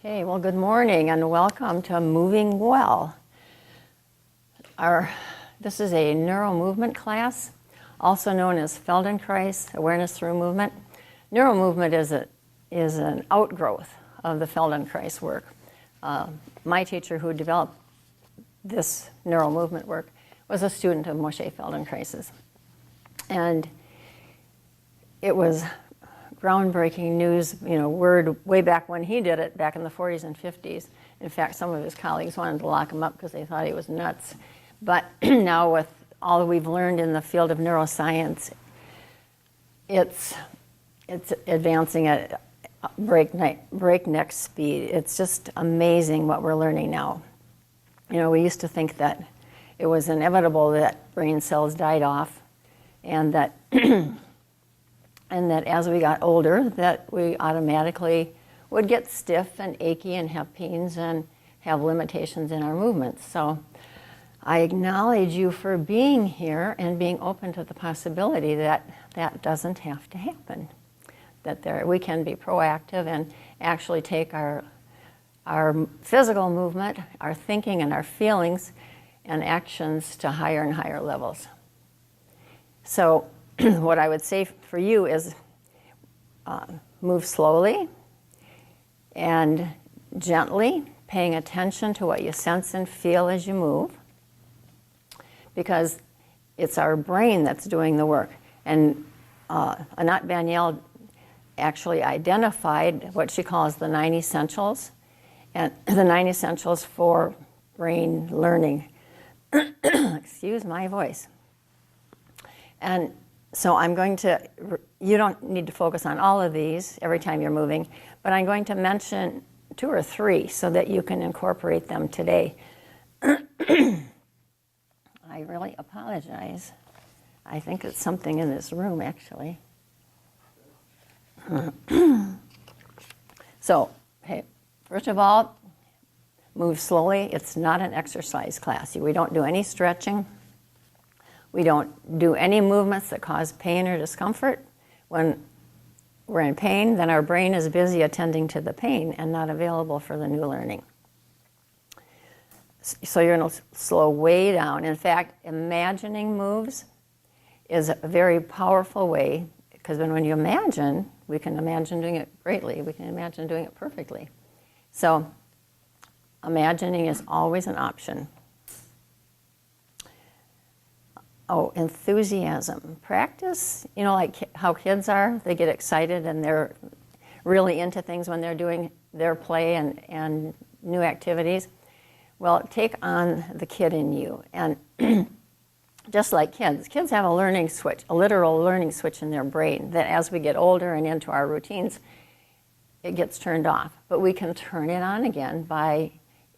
Okay, well, good morning and welcome to Moving Well. This is a neuromovement class, also known as Feldenkrais, Awareness Through Movement. Neuromovement is an outgrowth of the Feldenkrais work. My teacher who developed this neuromovement work was a student of Moshe Feldenkrais's. And it was groundbreaking news, word way back when he did it, back in the 40s and 50s. In fact, some of his colleagues wanted to lock him up because they thought he was nuts. But now with all that we've learned in the field of neuroscience, it's advancing at breakneck speed. It's just amazing what we're learning now. We used to think that it was inevitable that brain cells died off, and that and that as we got older, that we automatically would get stiff and achy and have pains and have limitations in our movements. So I acknowledge you for being here and being open to the possibility that that doesn't have to happen, that we can be proactive and actually take our physical movement, our thinking and our feelings and actions to higher and higher levels. So what I would say for you is move slowly and gently, paying attention to what you sense and feel as you move, because it's our brain that's doing the work. And Anat Baniel actually identified what she calls the 9 essentials, and the 9 essentials for brain learning. Excuse my voice. And so I'm going to, you don't need to focus on all of these every time you're moving, but I'm going to mention 2 or 3 so that you can incorporate them today. I really apologize. I think it's something in this room, actually. So, hey, first of all, move slowly. It's not an exercise class. We don't do any stretching. We don't do any movements that cause pain or discomfort. When we're in pain, then our brain is busy attending to the pain and not available for the new learning. So you're going to slow way down. In fact, imagining moves is a very powerful way, because when you imagine, we can imagine doing it greatly. We can imagine doing it perfectly. So imagining is always an option. Oh, enthusiasm. Practice, like how kids are. They get excited and they're really into things when they're doing their play and new activities. Well, take on the kid in you. And just like kids have a learning switch, a literal learning switch in their brain that as we get older and into our routines, it gets turned off. But we can turn it on again by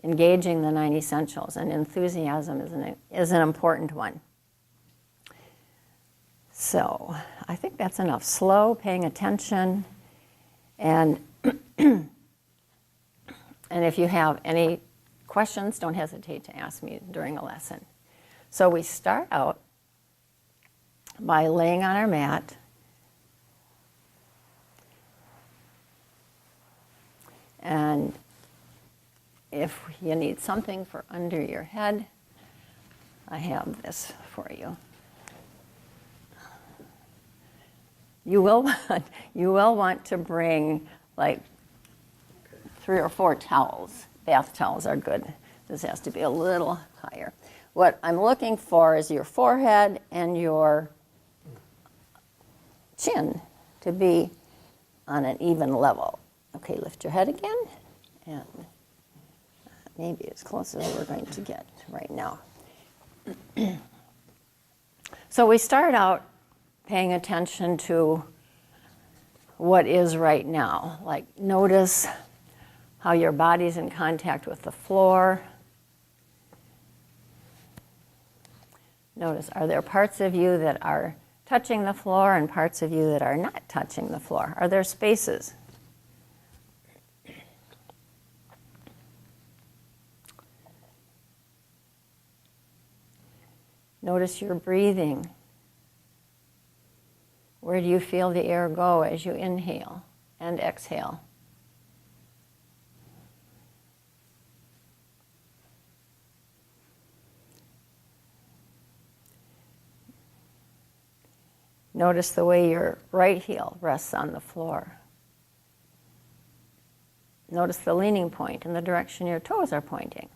engaging the 9 essentials. And enthusiasm is an important one. So I think that's enough. Slow, paying attention, and and if you have any questions, don't hesitate to ask me during a lesson. So we start out by laying on our mat, and if you need something for under your head, I have this for you. You will want to bring like 3 or 4 towels. Bath towels are good. This has to be a little higher. What I'm looking for is your forehead and your chin to be on an even level. Okay, lift your head again, and maybe as close as we're going to get right now. So we start out paying attention to what is right now. Like, notice how your body's in contact with the floor. Notice, are there parts of you that are touching the floor and parts of you that are not touching the floor? Are there spaces? Notice your breathing. Where do you feel the air go as you inhale and exhale? Notice the way your right heel rests on the floor. Notice the leaning point in the direction your toes are pointing.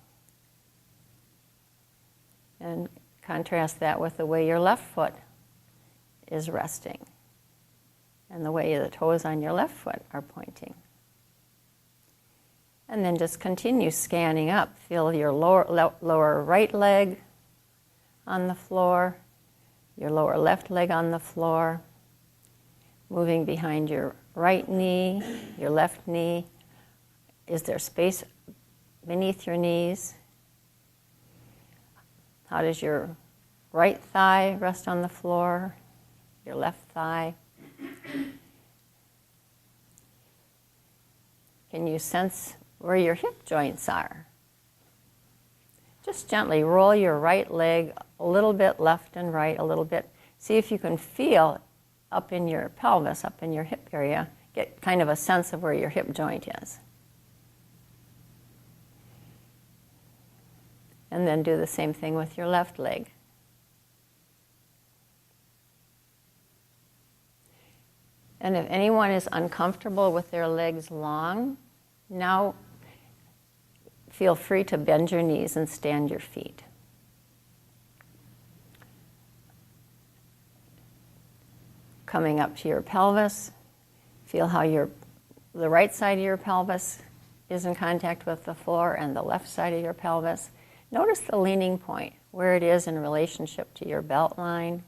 And contrast that with the way your left foot is resting and the way the toes on your left foot are pointing. And then just continue scanning up. Feel your lower right leg on the floor, your lower left leg on the floor, moving behind your right knee, your left knee. Is there space beneath your knees? How does your right thigh rest on the floor, your left thigh? Can you sense where your hip joints are? Just gently roll your right leg a little bit left and right, a little bit. See if you can feel up in your pelvis, up in your hip area, get kind of a sense of where your hip joint is. And then do the same thing with your left leg. And if anyone is uncomfortable with their legs long, now feel free to bend your knees and stand your feet. Coming up to your pelvis, feel how the right side of your pelvis is in contact with the floor and the left side of your pelvis. Notice the leaning point, where it is in relationship to your belt line.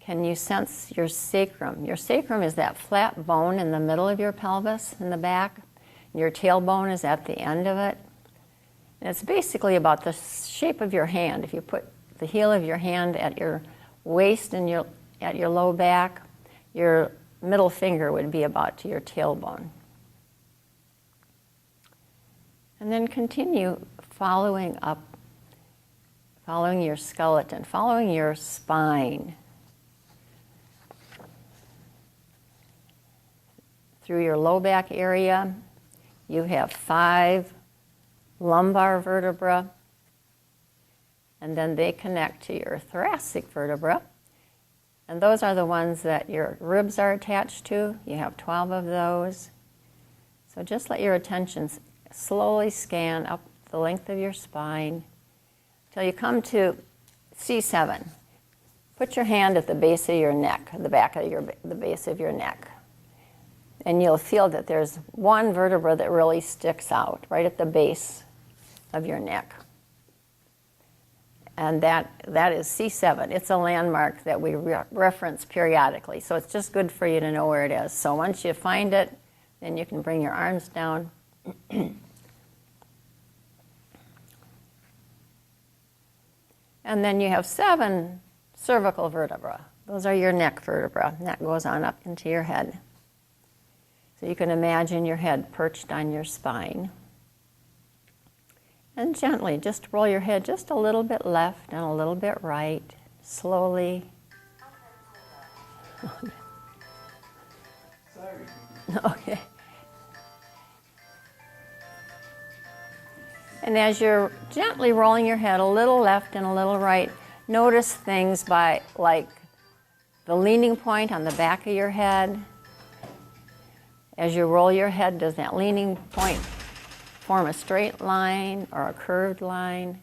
Can you sense your sacrum? Your sacrum is that flat bone in the middle of your pelvis, in the back. Your tailbone is at the end of it. And it's basically about the shape of your hand. If you put the heel of your hand at your waist and at your low back, your middle finger would be about to your tailbone. And then continue following up, following your skeleton, following your spine. Through your low back area, you have 5 lumbar vertebrae, and then they connect to your thoracic vertebra. And those are the ones that your ribs are attached to. You have 12 of those. So just let your attention slowly scan up the length of your spine till you come to C7. Put your hand at the base of your neck, the back of the base of your neck. And you'll feel that there's one vertebra that really sticks out right at the base of your neck. And that is C7. It's a landmark that we reference periodically. So it's just good for you to know where it is. So once you find it, then you can bring your arms down. And then you have 7 cervical vertebrae. Those are your neck vertebrae. And that goes on up into your head. So you can imagine your head perched on your spine. And gently, just roll your head just a little bit left and a little bit right, slowly. Sorry. Okay. And as you're gently rolling your head a little left and a little right, notice things like the leaning point on the back of your head. As you roll your head, does that leaning point form a straight line or a curved line?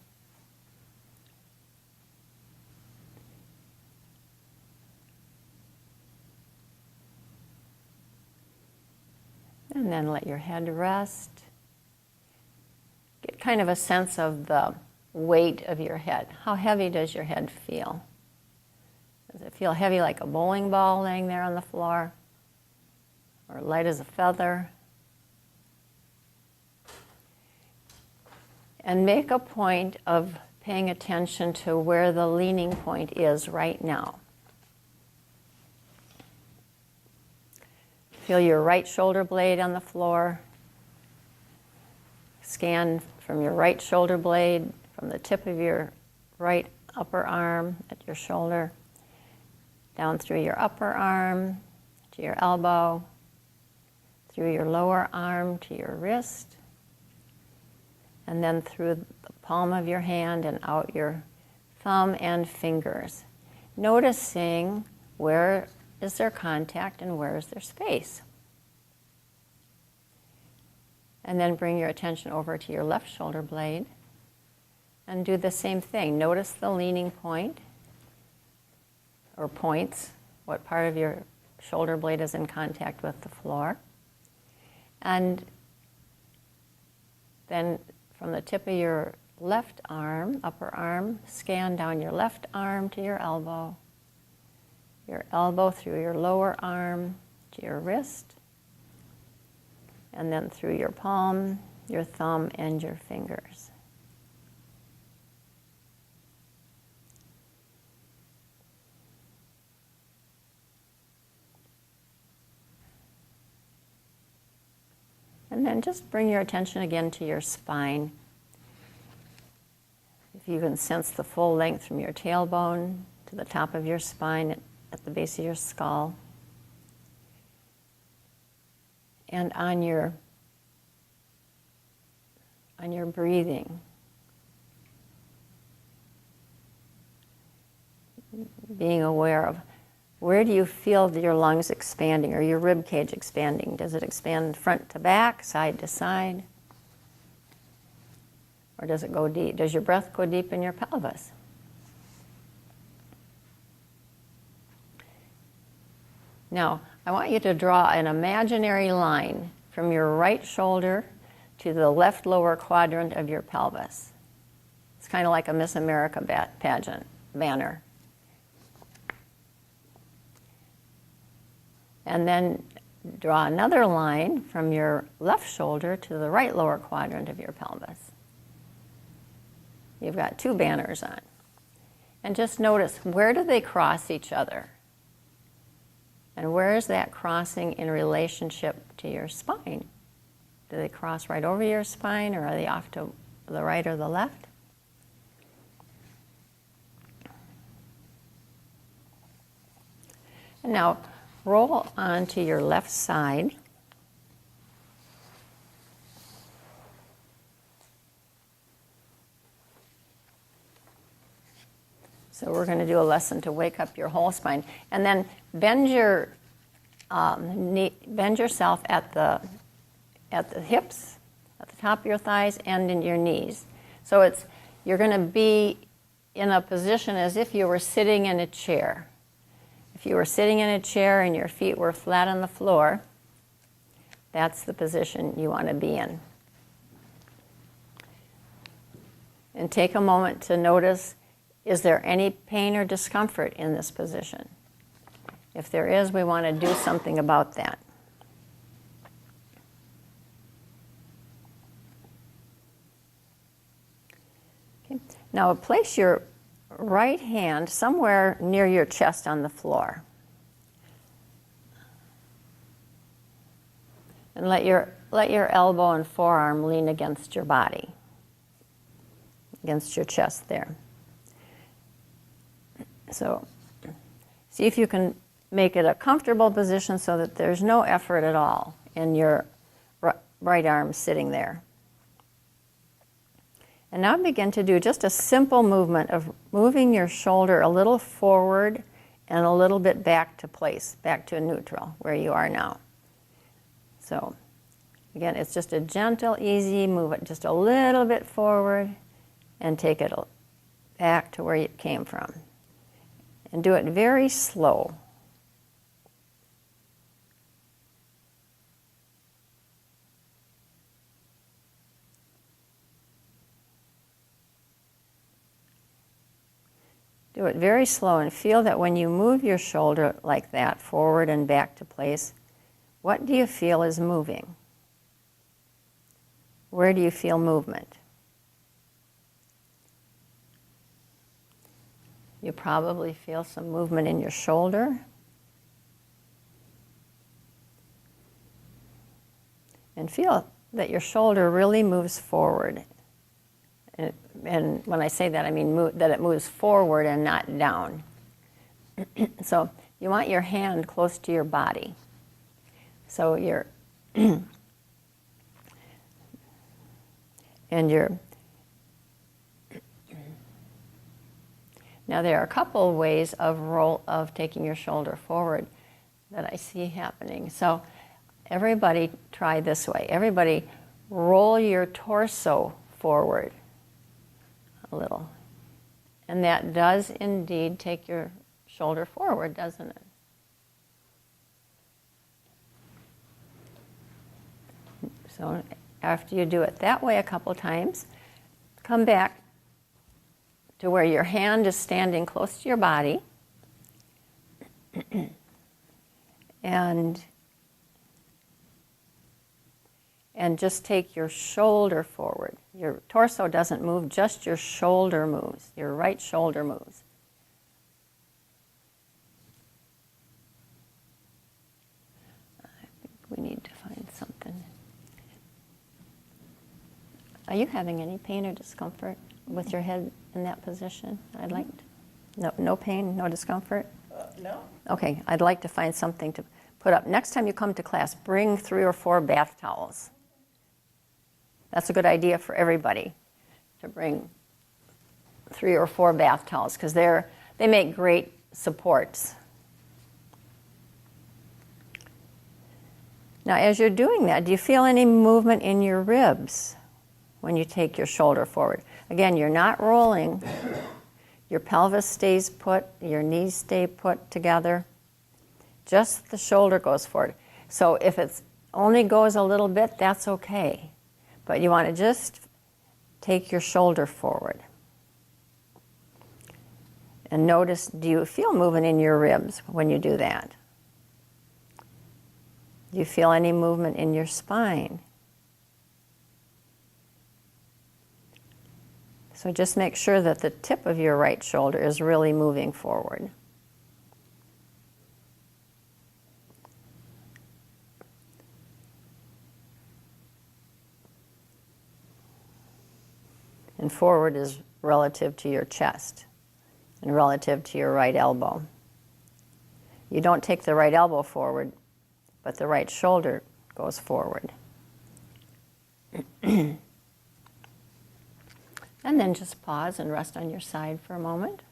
And then let your head rest. Get kind of a sense of the weight of your head. How heavy does your head feel? Does it feel heavy like a bowling ball laying there on the floor? Or light as a feather? And make a point of paying attention to where the leaning point is right now. Feel your right shoulder blade on the floor. Scan from your right shoulder blade, from the tip of your right upper arm at your shoulder, down through your upper arm to your elbow, through your lower arm to your wrist, and then through the palm of your hand and out your thumb, and fingers. Noticing where is there contact and where is there space. And then bring your attention over to your left shoulder blade and do the same thing. Notice the leaning point or points, what part of your shoulder blade is in contact with the floor. And then from the tip of your left arm, upper arm, scan down your left arm to your elbow through your lower arm to your wrist, and then through your palm, your thumb, and your fingers. And then just bring your attention again to your spine. If you can sense the full length from your tailbone to the top of your spine at the base of your skull. And on your breathing, being aware of where do you feel your lungs expanding or your rib cage expanding? Does it expand front to back, side to side? Or does it go deep? Does your breath go deep in your pelvis? Now, I want you to draw an imaginary line from your right shoulder to the left lower quadrant of your pelvis. It's kind of like a Miss America pageant banner. And then draw another line from your left shoulder to the right lower quadrant of your pelvis. You've got two banners on. And just notice, where do they cross each other? And where is that crossing in relationship to your spine? Do they cross right over your spine, or are they off to the right or the left? And now roll onto your left side. So we're going to do a lesson to wake up your whole spine. And then bend yourself at the hips, at the top of your thighs, and in your knees. So you're going to be in a position as if you were sitting in a chair. If you were sitting in a chair and your feet were flat on the floor, that's the position you want to be in. And take a moment to notice, is there any pain or discomfort in this position? If there is, we want to do something about that. Okay. Now place your right hand somewhere near your chest on the floor. And let your elbow and forearm lean against your body, against your chest there. So see if you can make it a comfortable position so that there's no effort at all in your right arm sitting there. And now begin to do just a simple movement of moving your shoulder a little forward and a little bit back to place, back to neutral, where you are now. So again, it's just a gentle, easy move it just a little bit forward and take it back to where you came from. And do it very slow. Do it very slow and feel that when you move your shoulder like that, forward and back to place, what do you feel is moving? Where do you feel movement? You probably feel some movement in your shoulder. And feel that your shoulder really moves forward. And when I say that, I mean that it moves forward and not down. So you want your hand close to your body. So your Now there are a couple ways of taking your shoulder forward that I see happening. So everybody try this way. Everybody roll your torso forward a little. And that does indeed take your shoulder forward, doesn't it? So after you do it that way a couple times, come back to where your hand is standing close to your body. And just take your shoulder forward. Your torso doesn't move, just your shoulder moves. Your right shoulder moves. I think we need to find something. Are you having any pain or discomfort with your head in that position? I'd like to, no pain, no discomfort? No. Okay, I'd like to find something to put up. Next time you come to class, bring 3 or 4 bath towels. That's a good idea for everybody, to bring 3 or 4 bath towels, because they make great supports. Now, as you're doing that, do you feel any movement in your ribs when you take your shoulder forward? Again, you're not rolling. Your pelvis stays put, your knees stay put together. Just the shoulder goes forward. So if it only goes a little bit, that's okay. But you want to just take your shoulder forward. And notice, do you feel movement in your ribs when you do that? Do you feel any movement in your spine? So just make sure that the tip of your right shoulder is really moving forward. And forward is relative to your chest and relative to your right elbow. You don't take the right elbow forward, but the right shoulder goes forward. And then just pause and rest on your side for a moment.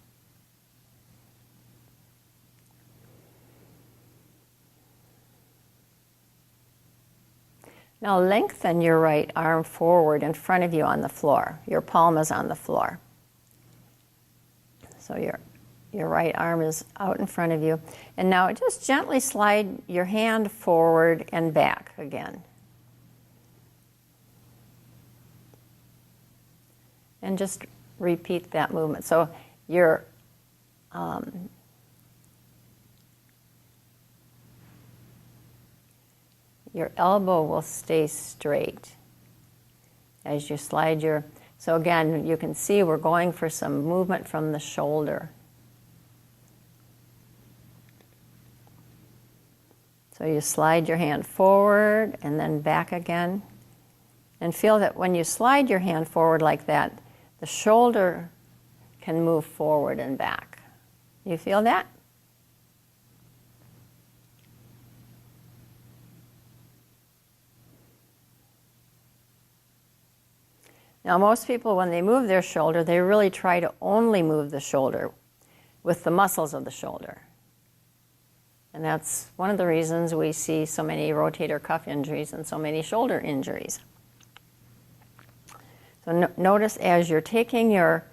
Now lengthen your right arm forward in front of you on the floor. Your palm is on the floor. So your right arm is out in front of you. And now just gently slide your hand forward and back again. And just repeat that movement. So your elbow will stay straight as you slide your... So again, you can see we're going for some movement from the shoulder. So you slide your hand forward and then back again. And feel that when you slide your hand forward like that, the shoulder can move forward and back. You feel that? Now, most people, when they move their shoulder, they really try to only move the shoulder with the muscles of the shoulder. And that's one of the reasons we see so many rotator cuff injuries and so many shoulder injuries. So notice as you're taking your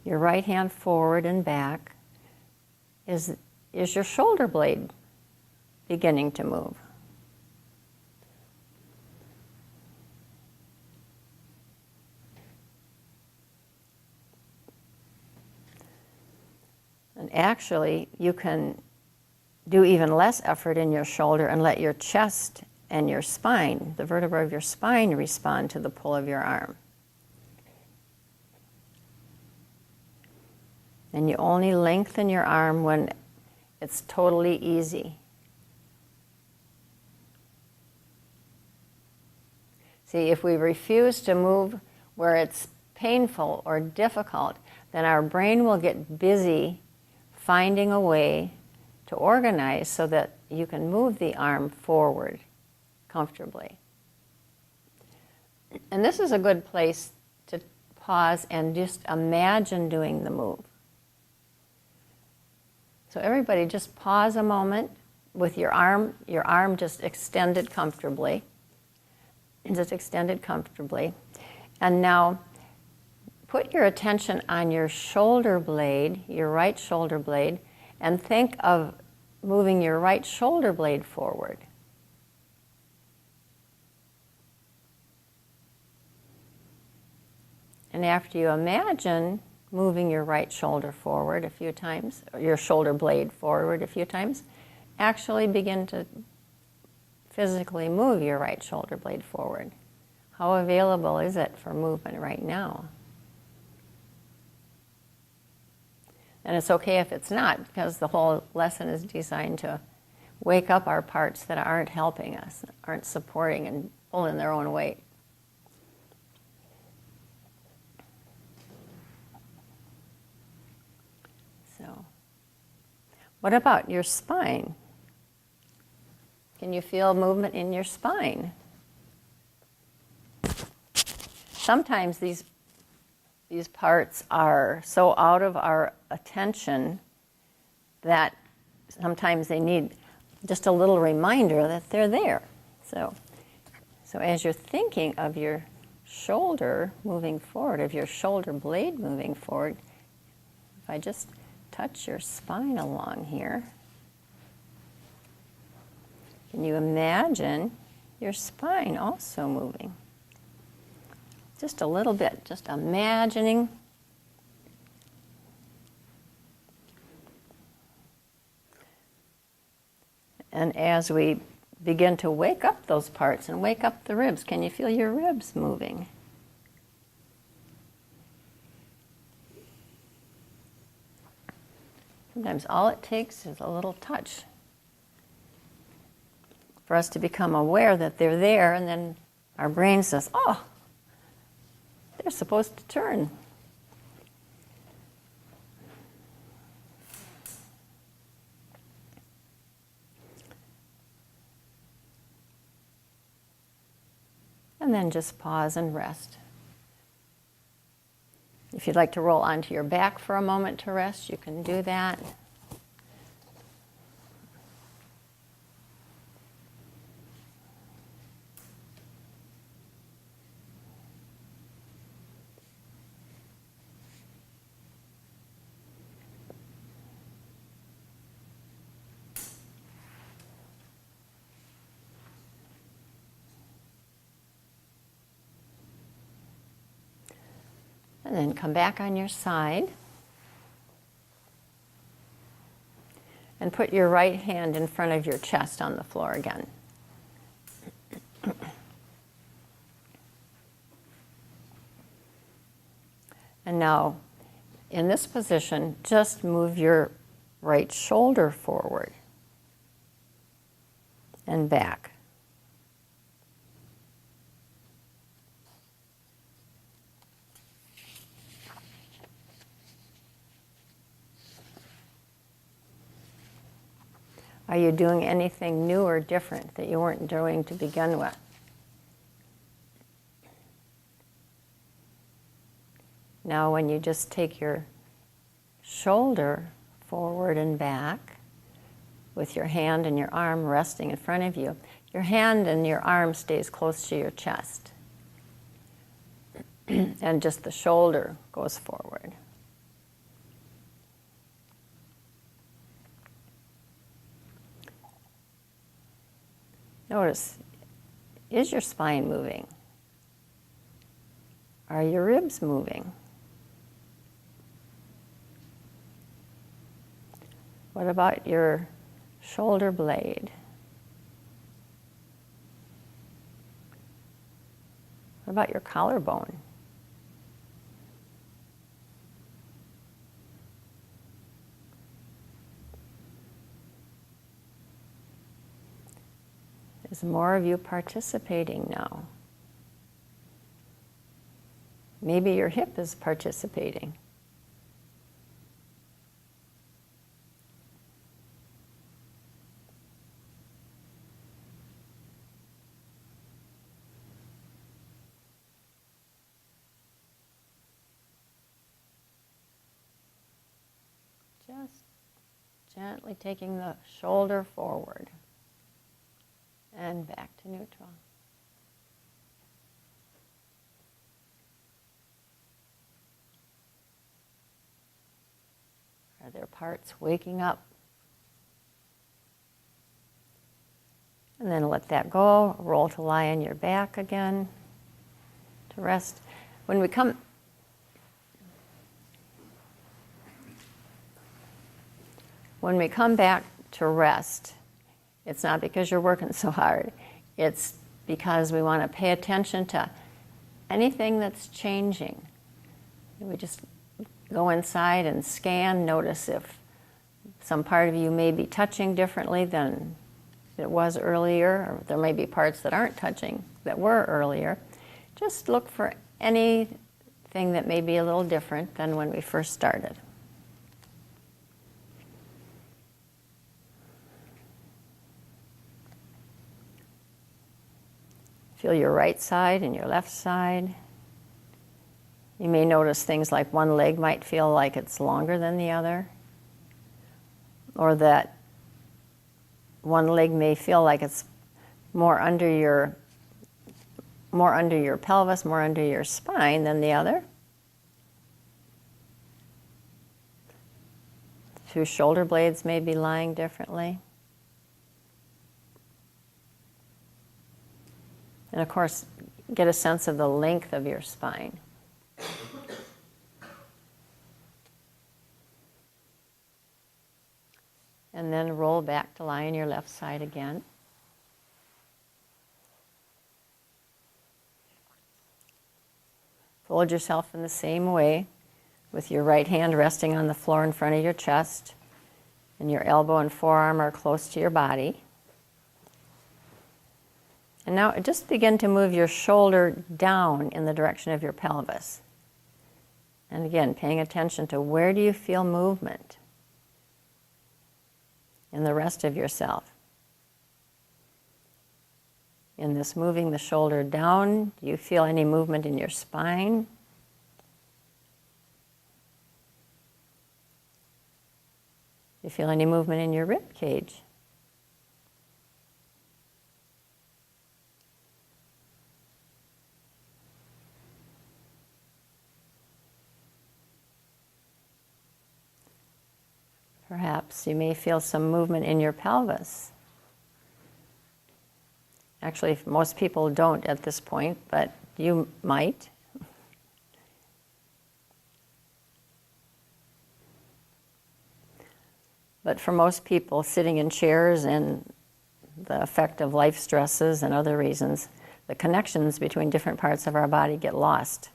right hand forward and back, is your shoulder blade beginning to move? And actually, you can do even less effort in your shoulder and let your chest and your spine, the vertebra of your spine, respond to the pull of your arm. And you only lengthen your arm when it's totally easy. See, if we refuse to move where it's painful or difficult, then our brain will get busy finding a way to organize so that you can move the arm forward comfortably. And this is a good place to pause and just imagine doing the move. So everybody just pause a moment with your arm just extended comfortably. Just extended comfortably. And now put your attention on your shoulder blade, your right shoulder blade, and think of moving your right shoulder blade forward. And after you imagine moving your right shoulder forward a few times, or your shoulder blade forward a few times, actually begin to physically move your right shoulder blade forward. How available is it for movement right now? And it's okay if it's not, because the whole lesson is designed to wake up our parts that aren't helping us, aren't supporting and pulling their own weight. So, what about your spine? Can you feel movement in your spine? Sometimes these parts are so out of our attention that sometimes they need just a little reminder that they're there. So as you're thinking of your shoulder moving forward, of your shoulder blade moving forward, if I just touch your spine along here, can you imagine your spine also moving? Just a little bit, just imagining. And as we begin to wake up those parts and wake up the ribs, can you feel your ribs moving? Sometimes all it takes is a little touch for us to become aware that they're there, and then our brain says, oh, they're supposed to turn. And then just pause and rest. If you'd like to roll onto your back for a moment to rest, you can do that. And then come back on your side and put your right hand in front of your chest on the floor again. And now, in this position, just move your right shoulder forward and back. Are you doing anything new or different that you weren't doing to begin with? Now when you just take your shoulder forward and back with your hand and your arm resting in front of you, your hand and your arm stays close to your chest. And just the shoulder goes forward. Notice, is your spine moving? Are your ribs moving? What about your shoulder blade? What about your collarbone? Is more of you participating now? Maybe your hip is participating. Gently taking the shoulder forward and back to neutral. Are there parts waking up? And then let that go. Roll to lie on your back again to rest. When we come back to rest, it's not because you're working so hard. It's because we want to pay attention to anything that's changing. We just go inside and scan, notice if some part of you may be touching differently than it was earlier, or there may be parts that aren't touching that were earlier. Just look for anything that may be a little different than when we first started. Feel your right side and your left side. You may notice things like one leg might feel like it's longer than the other, or that one leg may feel like it's more under your pelvis, more under your spine than the other. Two shoulder blades may be lying differently. And of course, get a sense of the length of your spine. And then roll back to lie on your left side again. Fold yourself in the same way, with your right hand resting on the floor in front of your chest, and your elbow and forearm are close to your body. And now just begin to move your shoulder down in the direction of your pelvis. And again, paying attention to where do you feel movement in the rest of yourself. In this moving the shoulder down, do you feel any movement in your spine? Do you feel any movement in your rib cage? Perhaps you may feel some movement in your pelvis. Actually, most people don't at this point, but you might. But for most people, sitting in chairs and the effect of life stresses and other reasons, the connections between different parts of our body get lost.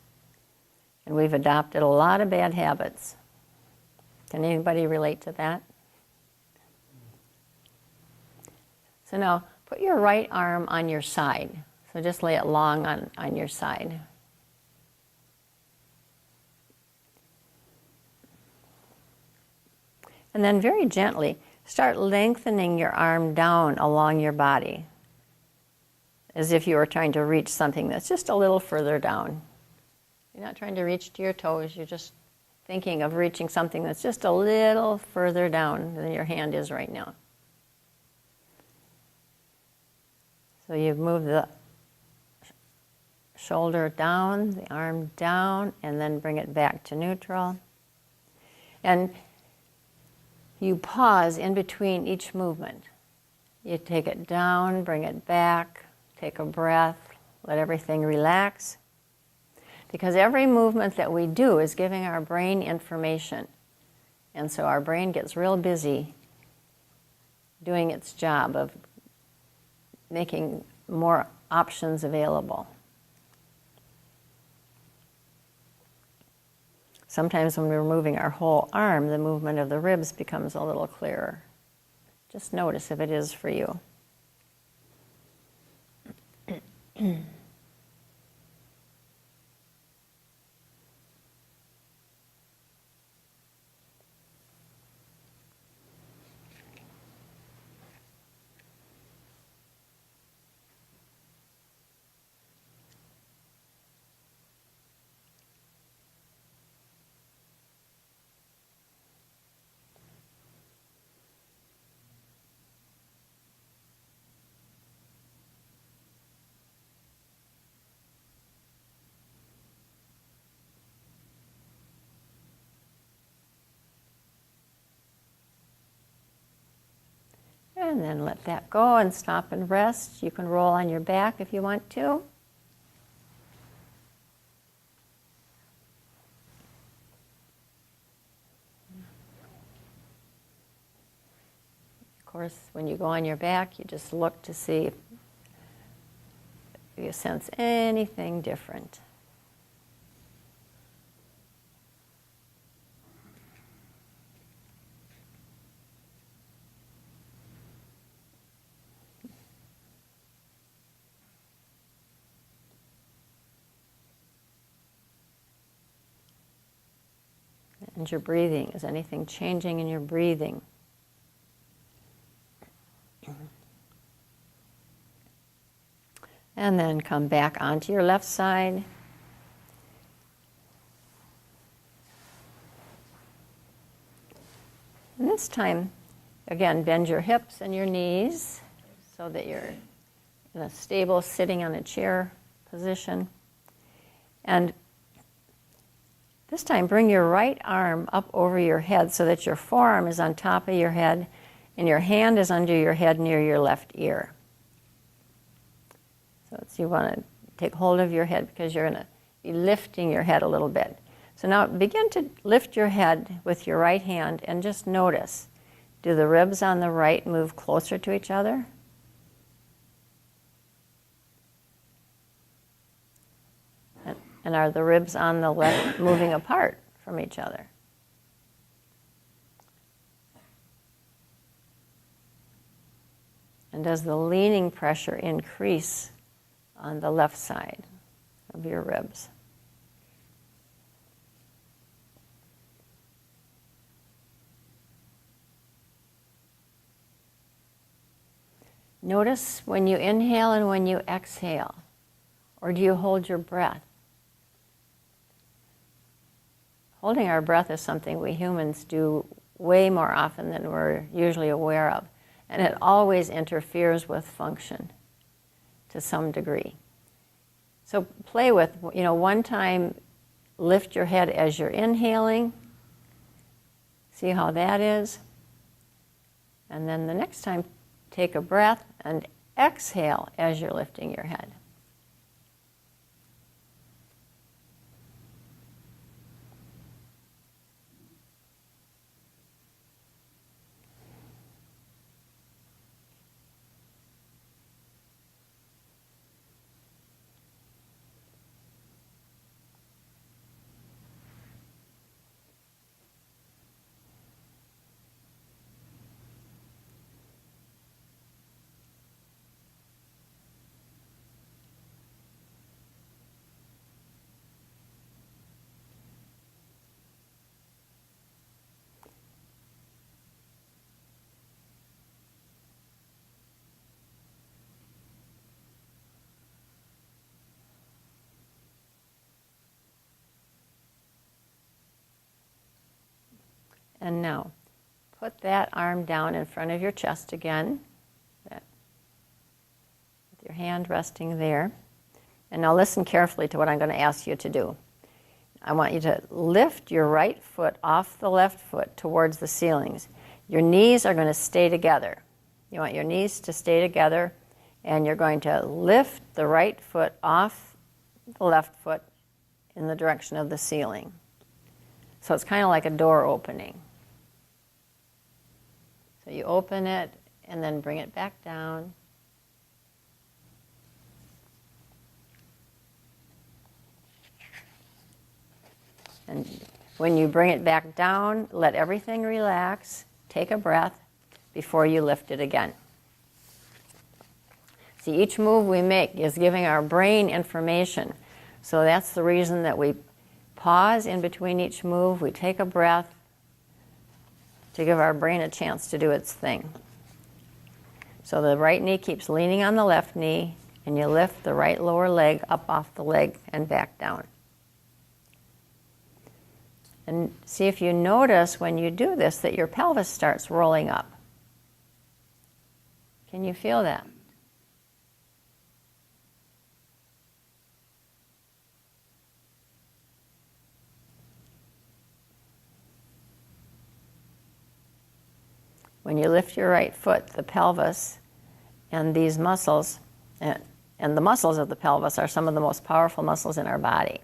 And we've adopted a lot of bad habits. Can anybody relate to that? So now, put your right arm on your side. So just lay it long on your side. And then very gently, start lengthening your arm down along your body, as if you were trying to reach something that's just a little further down. You're not trying to reach to your toes, you're just thinking of reaching something that's just a little further down than your hand is right now. So you've moved the shoulder down, the arm down, and then bring it back to neutral. And you pause in between each movement. You take it down, bring it back, take a breath, let everything relax. Because every movement that we do is giving our brain information. And so our brain gets real busy doing its job of making more options available. Sometimes when we're moving our whole arm, the movement of the ribs becomes a little clearer. Just notice if it is for you. And then let that go and stop and rest. You can roll on your back if you want to. Of course, when you go on your back, you just look to see if you sense anything different. And your breathing, is anything changing in your breathing? And then come back onto your left side. And this time, again, bend your hips and your knees so that you're in a stable sitting on a chair position. And this time, bring your right arm up over your head so that your forearm is on top of your head and your hand is under your head near your left ear. So you want to take hold of your head because you're going to be lifting your head a little bit. So now begin to lift your head with your right hand and just notice. Do the ribs on the right move closer to each other? And are the ribs on the left moving apart from each other? And does the leaning pressure increase on the left side of your ribs? Notice when you inhale and when you exhale, or do you hold your breath? Holding our breath is something we humans do way more often than we're usually aware of, and it always interferes with function to some degree. So play with, one time lift your head as you're inhaling, see how that is, and then the next time take a breath and exhale as you're lifting your head. And now, put that arm down in front of your chest again, with your hand resting there. And now listen carefully to what I'm going to ask you to do. I want you to lift your right foot off the left foot towards the ceilings. Your knees are going to stay together. You want your knees to stay together, and you're going to lift the right foot off the left foot in the direction of the ceiling. So it's kind of like a door opening. So you open it and then bring it back down. And when you bring it back down, let everything relax. Take a breath before you lift it again. See, each move we make is giving our brain information. So that's the reason that we pause in between each move. We take a breath to give our brain a chance to do its thing. So the right knee keeps leaning on the left knee, and you lift the right lower leg up off the leg and back down. And see if you notice when you do this that your pelvis starts rolling up. Can you feel that? when you lift your right foot, the pelvis and these muscles, and the muscles of the pelvis are some of the most powerful muscles in our body.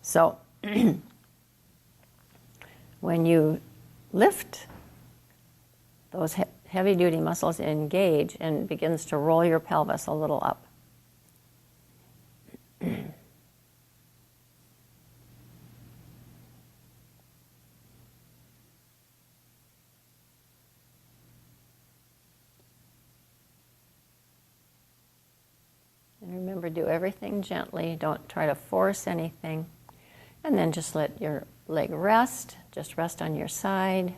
So when you lift, those heavy-duty muscles engage and begins to roll your pelvis a little up. And remember, do everything gently. Don't try to force anything. And then just let your leg rest. Just rest on your side.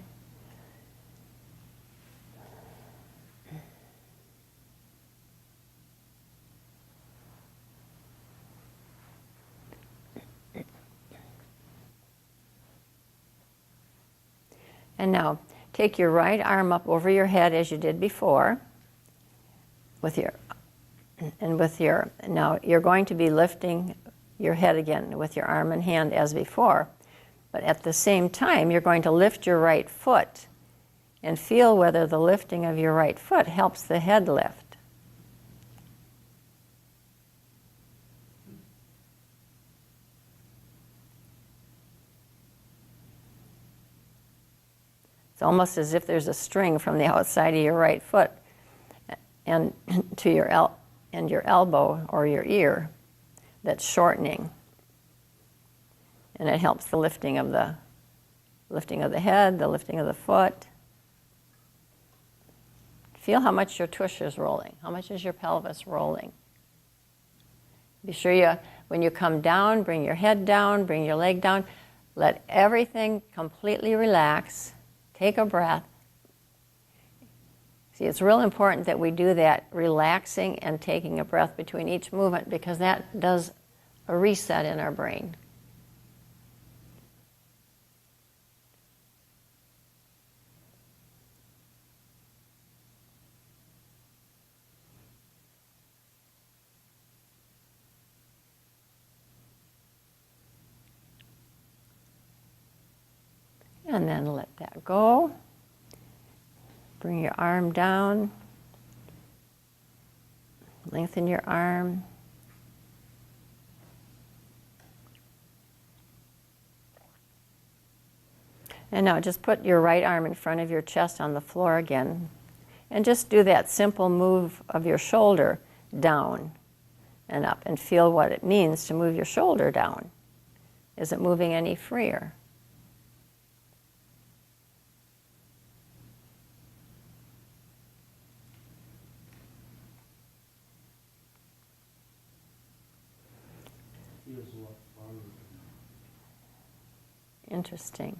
And now, take your right arm up over your head as you did before. Now you're going to be lifting your head again with your arm and hand as before. But at the same time, you're going to lift your right foot and feel whether the lifting of your right foot helps the head lift. It's almost as if there's a string from the outside of your right foot and to your elbow or your ear that's shortening, and it helps the lifting of the head, the lifting of the foot. Feel how much your tush is rolling. How much is your pelvis rolling? Be sure when you come down, bring your head down, bring your leg down. Let everything completely relax. Take a breath. See, it's real important that we do that relaxing and taking a breath between each movement, because that does a reset in our brain. And then let that go. Bring your arm down. Lengthen your arm. And now just put your right arm in front of your chest on the floor again. And just do that simple move of your shoulder down and up. And feel what it means to move your shoulder down. Is it moving any freer? Interesting.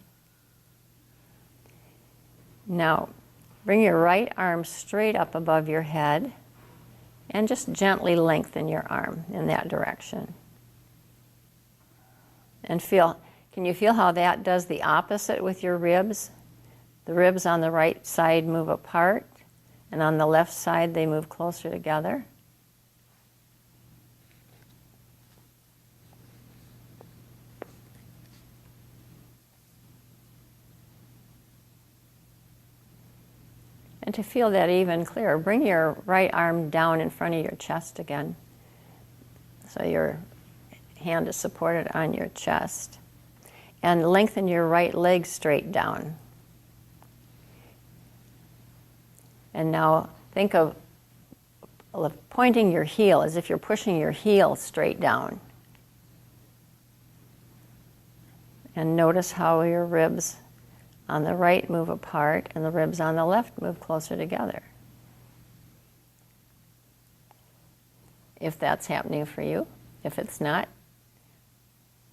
Now, bring your right arm straight up above your head and just gently lengthen your arm in that direction. And can you feel how that does the opposite with your ribs? The ribs on the right side move apart, and on the left side they move closer together. And to feel that even clearer, bring your right arm down in front of your chest again. So your hand is supported on your chest. And lengthen your right leg straight down. And now think of pointing your heel as if you're pushing your heel straight down. And notice how your ribs on the right move apart and the ribs on the left move closer together. If that's happening for you. If it's not,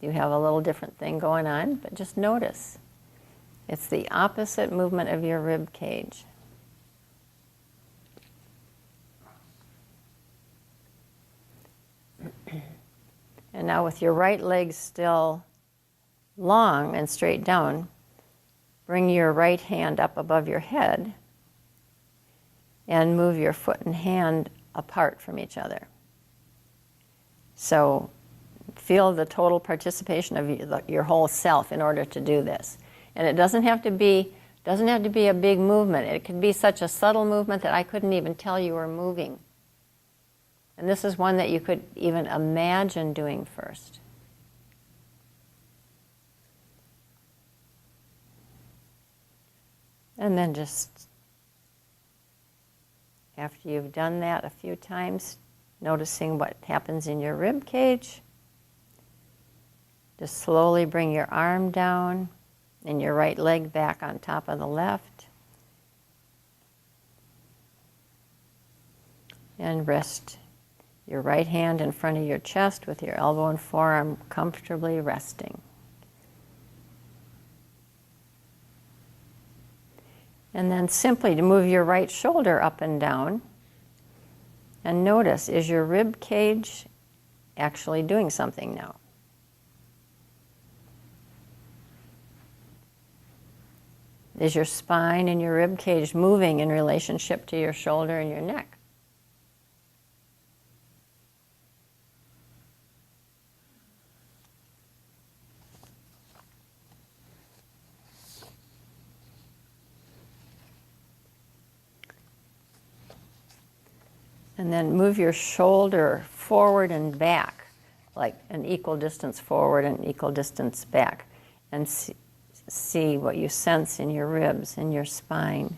you have a little different thing going on, but just notice. It's the opposite movement of your rib cage. And now with your right leg still long and straight down, bring your right hand up above your head and move your foot and hand apart from each other. So feel the total participation of your whole self in order to do this. And it doesn't have to be Doesn't have to be a big movement. It could be such a subtle movement that I couldn't even tell you were moving. And this is one that you could even imagine doing first. And then just, after you've done that a few times, noticing what happens in your rib cage, just slowly bring your arm down and your right leg back on top of the left. And rest your right hand in front of your chest with your elbow and forearm comfortably resting. And then simply to move your right shoulder up and down. And notice, is your rib cage actually doing something now? Is your spine and your rib cage moving in relationship to your shoulder and your neck? And then move your shoulder forward and back, like an equal distance forward and equal distance back. And see what you sense in your ribs and your spine.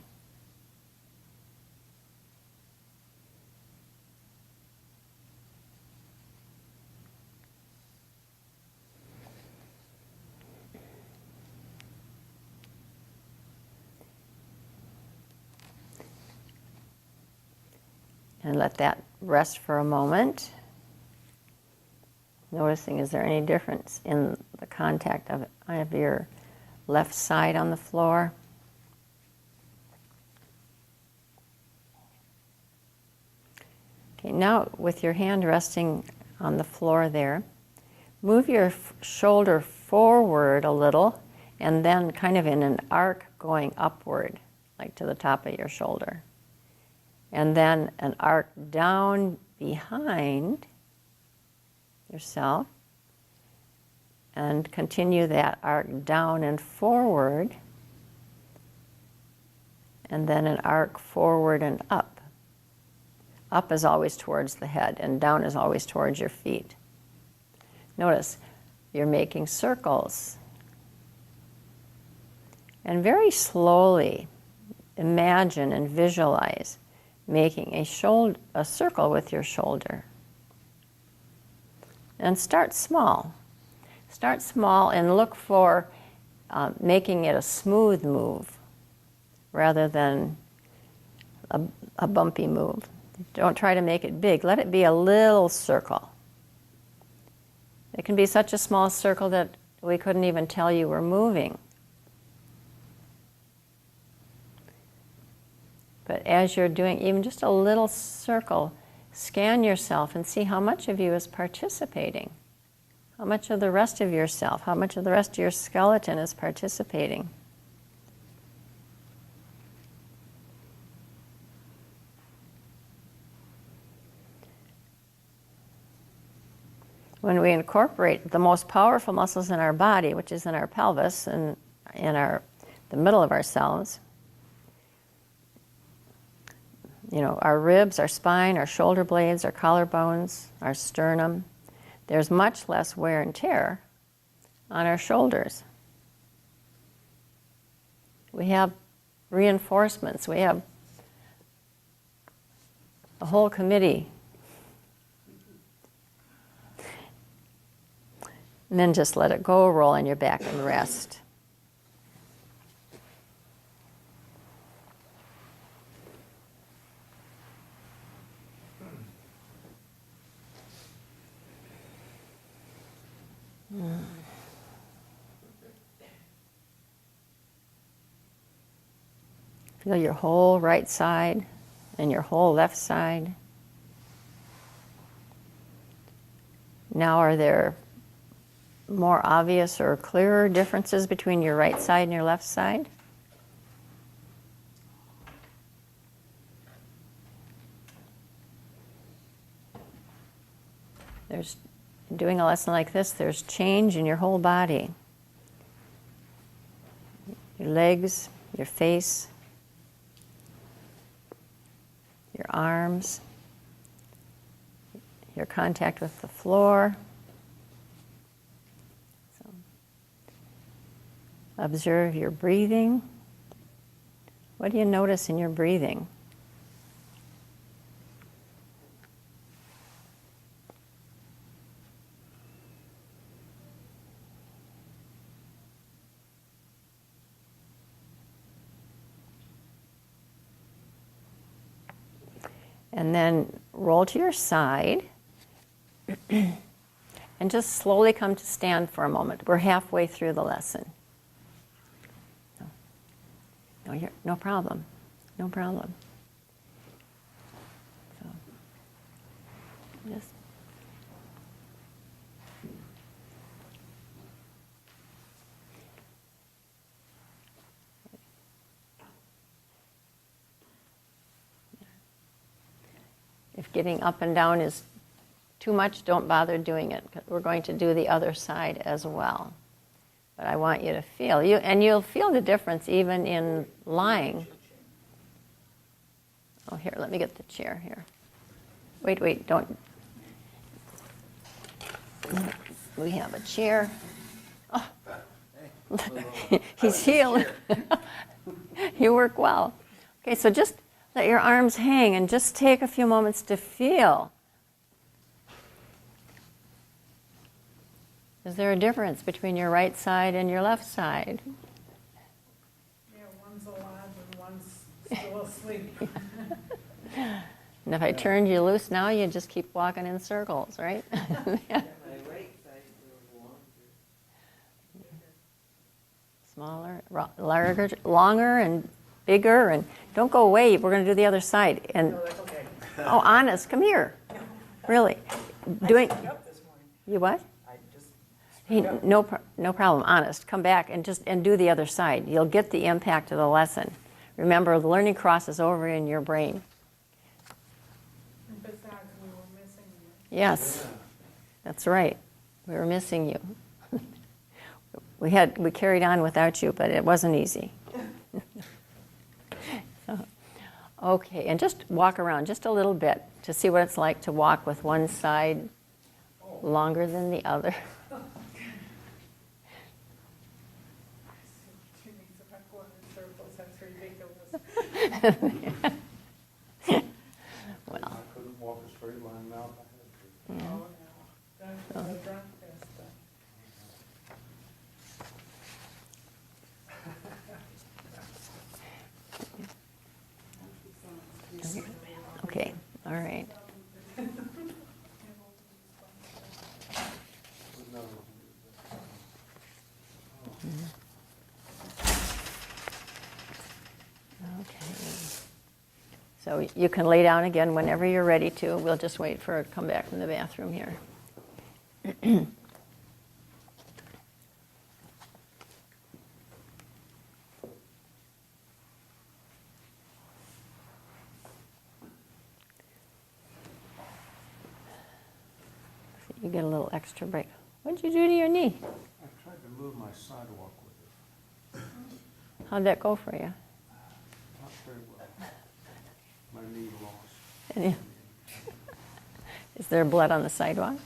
And let that rest for a moment. Noticing, is there any difference in the contact of your left side on the floor? Okay, now with your hand resting on the floor there, move your shoulder forward a little and then kind of in an arc going upward, like to the top of your shoulder. And then an arc down behind yourself, and continue that arc down and forward, and then an arc forward and up. Up is always towards the head, and down is always towards your feet. Notice, you're making circles. And very slowly, imagine and visualize making a circle with your shoulder. And start small. Start small and look for making it a smooth move rather than a bumpy move. Don't try to make it big. Let it be a little circle. It can be such a small circle that we couldn't even tell you were moving. But as you're doing even just a little circle, scan yourself and see how much of you is participating. How much of the rest of yourself, how much of the rest of your skeleton is participating. When we incorporate the most powerful muscles in our body, which is in our pelvis and in the middle of ourselves, you know, our ribs, our spine, our shoulder blades, our collarbones, our sternum, there's much less wear and tear on our shoulders. We have reinforcements. We have a whole committee. And then just let it go, roll on your back and rest. Feel your whole right side and your whole left side. Now, are there more obvious or clearer differences between your right side and your left side? Doing a lesson like this, there's change in your whole body. Your legs, your face, your arms, your contact with the floor. So, observe your breathing. What do you notice in your breathing? And then roll to your side and just slowly come to stand for a moment. We're halfway through the lesson. No problem. No problem. So, just if getting up and down is too much, don't bother doing it. We're going to do the other side as well. But I want you to feel, and you'll feel the difference even in lying. Oh, here, let me get the chair here. Wait, don't. We have a chair. Oh. He's healed. You work well. Okay, so just let your arms hang and just take a few moments to feel. Is there a difference between your right side and your left side? Yeah, one's alive and one's still asleep. And if I turned you loose now, you'd just keep walking in circles, right? My right side feels longer. Smaller, longer and bigger, and don't go away. We're going to do the other side. And No, that's okay. oh, honest, come here. Really, doing. I stood up this morning. You what? I just Hey, stood up. no problem. Honest, come back and do the other side. You'll get the impact of the lesson. Remember, the learning crosses over in your brain. And besides, we were missing you. Yes, that's right. We were missing you. We carried on without you, but it wasn't easy. So, okay, and just walk around just a little bit to see what it's like to walk with one side longer than the other. She thinks if I'm going in circles, that's ridiculous. Well, I couldn't walk a straight line now. I had to. Oh, no. Don't do the drunk test. okay, all right. Okay. So you can lay down again whenever you're ready to. We'll just wait for her to come back from the bathroom here. You get a little extra break. What'd you do to your knee? I tried to move my sidewalk with it. How'd that go for you? Not very well. My knee lost. Any- Is there blood on the sidewalk?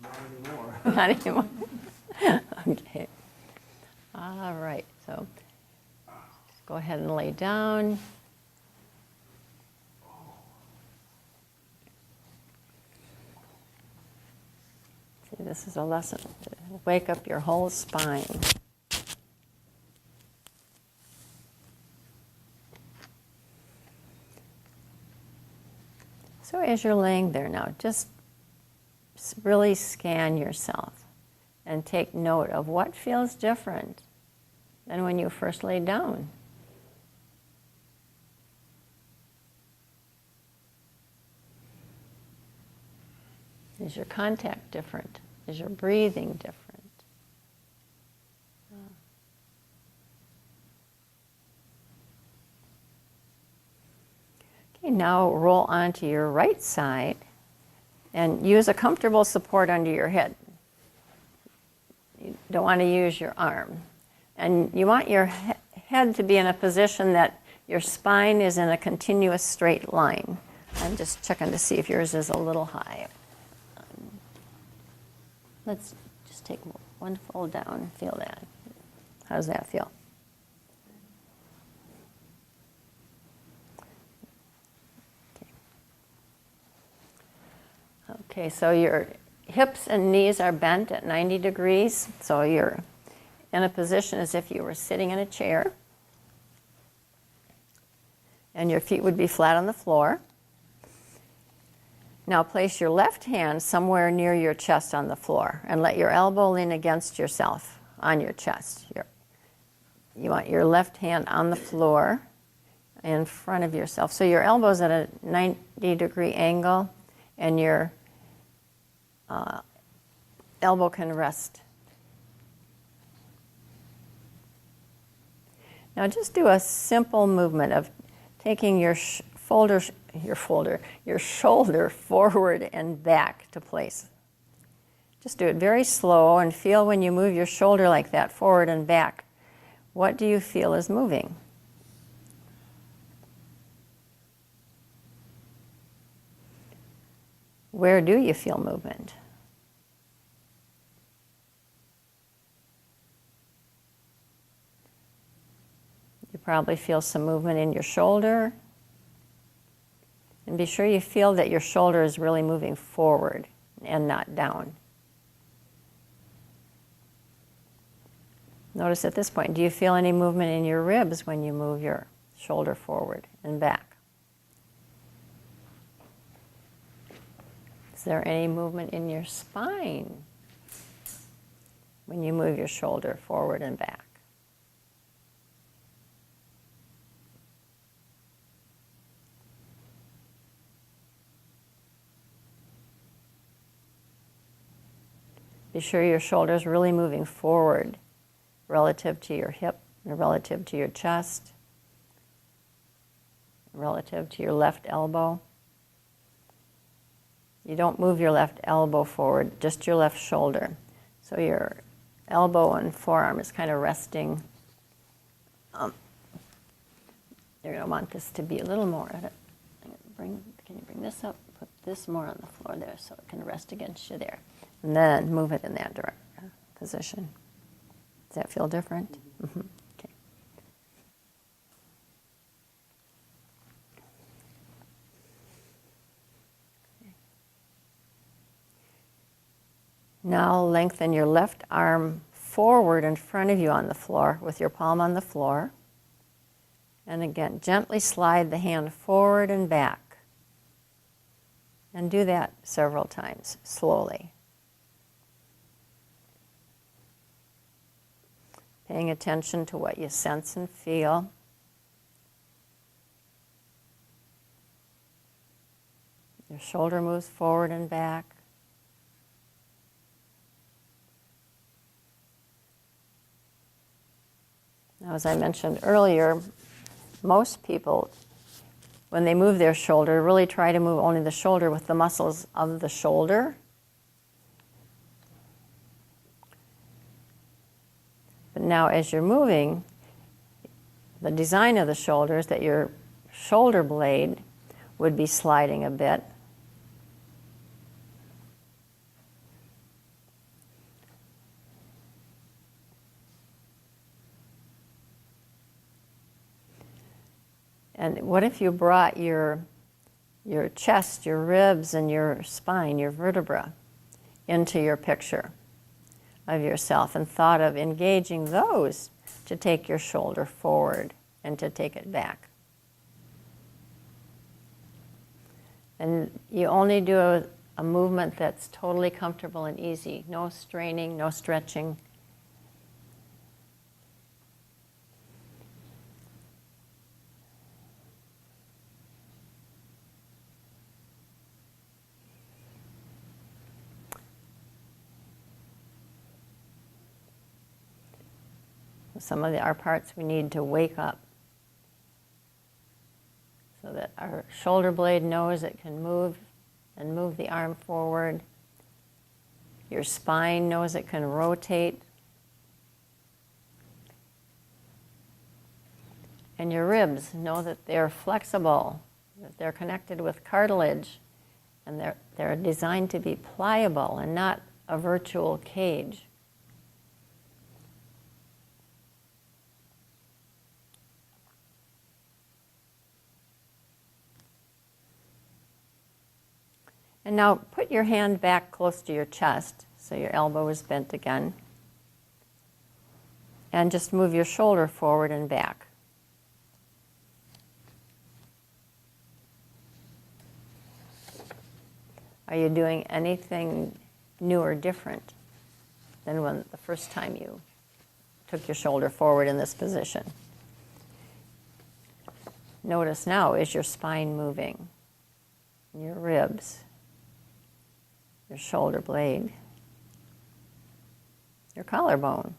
Not anymore. Not anymore. Okay. All right. So just go ahead and lay down. See, this is a lesson to wake up your whole spine. So as you're laying there now, just really scan yourself and take note of what feels different than when you first laid down. Is your contact different? Is your breathing different? Okay, now roll onto your right side and use a comfortable support under your head. You don't want to use your arm. And you want your head to be in a position that your spine is in a continuous straight line. I'm just checking to see if yours is a little high. Let's just take one fold down and feel that. How does that feel? Okay, so your hips and knees are bent at 90 degrees. So you're in a position as if you were sitting in a chair. And your feet would be flat on the floor. Now place your left hand somewhere near your chest on the floor and let your elbow lean against yourself on your chest. You want your left hand on the floor in front of yourself. So your elbow's at a 90-degree angle and your elbow can rest. Now just do a simple movement of taking your shoulder forward and back to place. Just do it very slow and feel when you move your shoulder like that, forward and back. What do you feel is moving? Where do you feel movement? You probably feel some movement in your shoulder. And be sure you feel that your shoulder is really moving forward and not down. Notice at this point, do you feel any movement in your ribs when you move your shoulder forward and back? Is there any movement in your spine when you move your shoulder forward and back? Be sure your shoulder is really moving forward relative to your hip, and relative to your chest, relative to your left elbow. You don't move your left elbow forward, just your left shoulder. So your elbow and forearm is kind of resting. You're going to want this to be a little more at it. Can you bring this up? Put this more on the floor there so it can rest against you there. And then move it in that position. Does that feel different? Mm-hmm. Okay. Now lengthen your left arm forward in front of you on the floor with your palm on the floor. And again, gently slide the hand forward and back. And do that several times, slowly. Paying attention to what you sense and feel. Your shoulder moves forward and back. Now, as I mentioned earlier, most people, when they move their shoulder, really try to move only the shoulder with the muscles of the shoulder. But now as you're moving, the design of the shoulder is that your shoulder blade would be sliding a bit. And what if you brought your chest, your ribs, and your spine, your vertebra, into your picture of yourself and thought of engaging those to take your shoulder forward and to take it back? And you only do a movement that's totally comfortable and easy. No straining, no stretching. Some of our parts we need to wake up so that our shoulder blade knows it can move and move the arm forward. Your spine knows it can rotate. And your ribs, know that they're flexible, that they're connected with cartilage, and they're designed to be pliable and not a virtual cage. And now put your hand back close to your chest, so your elbow is bent again. And just move your shoulder forward and back. Are you doing anything new or different than when the first time you took your shoulder forward in this position? Notice now, is your spine moving? Your ribs, your shoulder blade, your collarbone.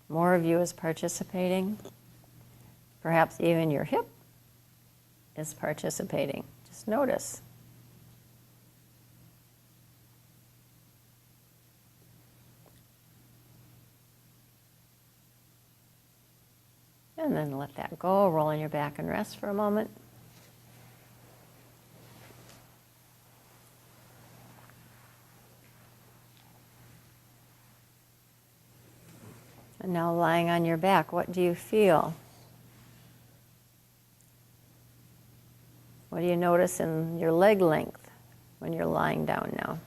More of you is participating. Perhaps even your hip is participating. Just notice. And then let that go. Roll on your back and rest for a moment. And now lying on your back, what do you feel? What do you notice in your leg length when you're lying down now?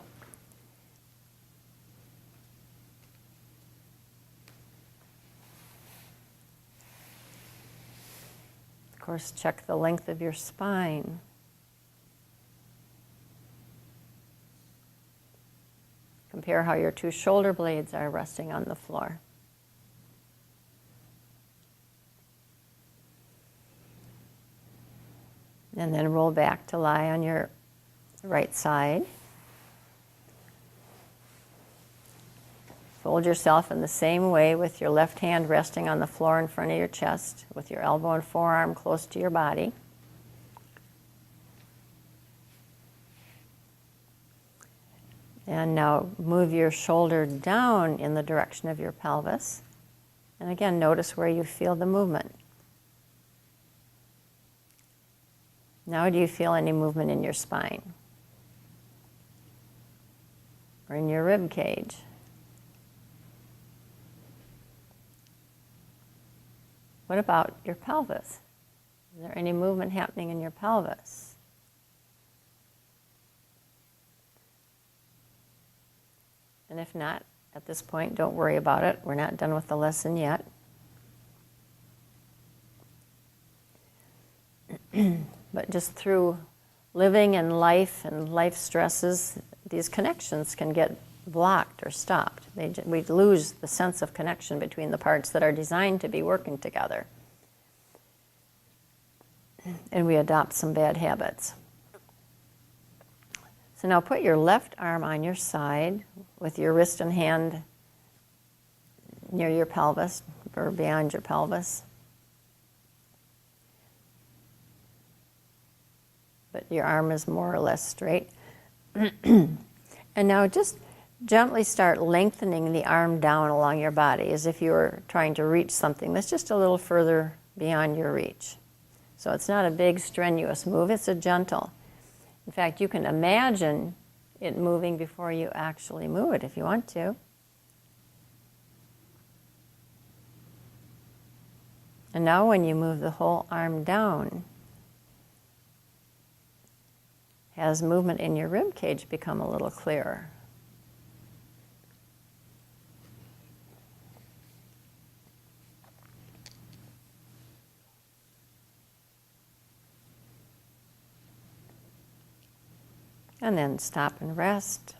Of course, check the length of your spine. Compare how your two shoulder blades are resting on the floor. And then roll back to lie on your right side. Fold yourself in the same way with your left hand resting on the floor in front of your chest, with your elbow and forearm close to your body. And now move your shoulder down in the direction of your pelvis. And again, notice where you feel the movement. Now, do you feel any movement in your spine? Or in your rib cage? What about your pelvis? Is there any movement happening in your pelvis? And if not, at this point, don't worry about it. We're not done with the lesson yet. But just through living and life stresses, these connections can get blocked or stopped. We lose the sense of connection between the parts that are designed to be working together. And we adopt some bad habits. So now put your left arm on your side with your wrist and hand near your pelvis or beyond your pelvis. But your arm is more or less straight. And now just gently start lengthening the arm down along your body as if you were trying to reach something that's just a little further beyond your reach. So it's not a big, strenuous move, it's a gentle. In fact, you can imagine it moving before you actually move it if you want to. And now when you move the whole arm down, has movement in your rib cage become a little clearer? And then stop and rest.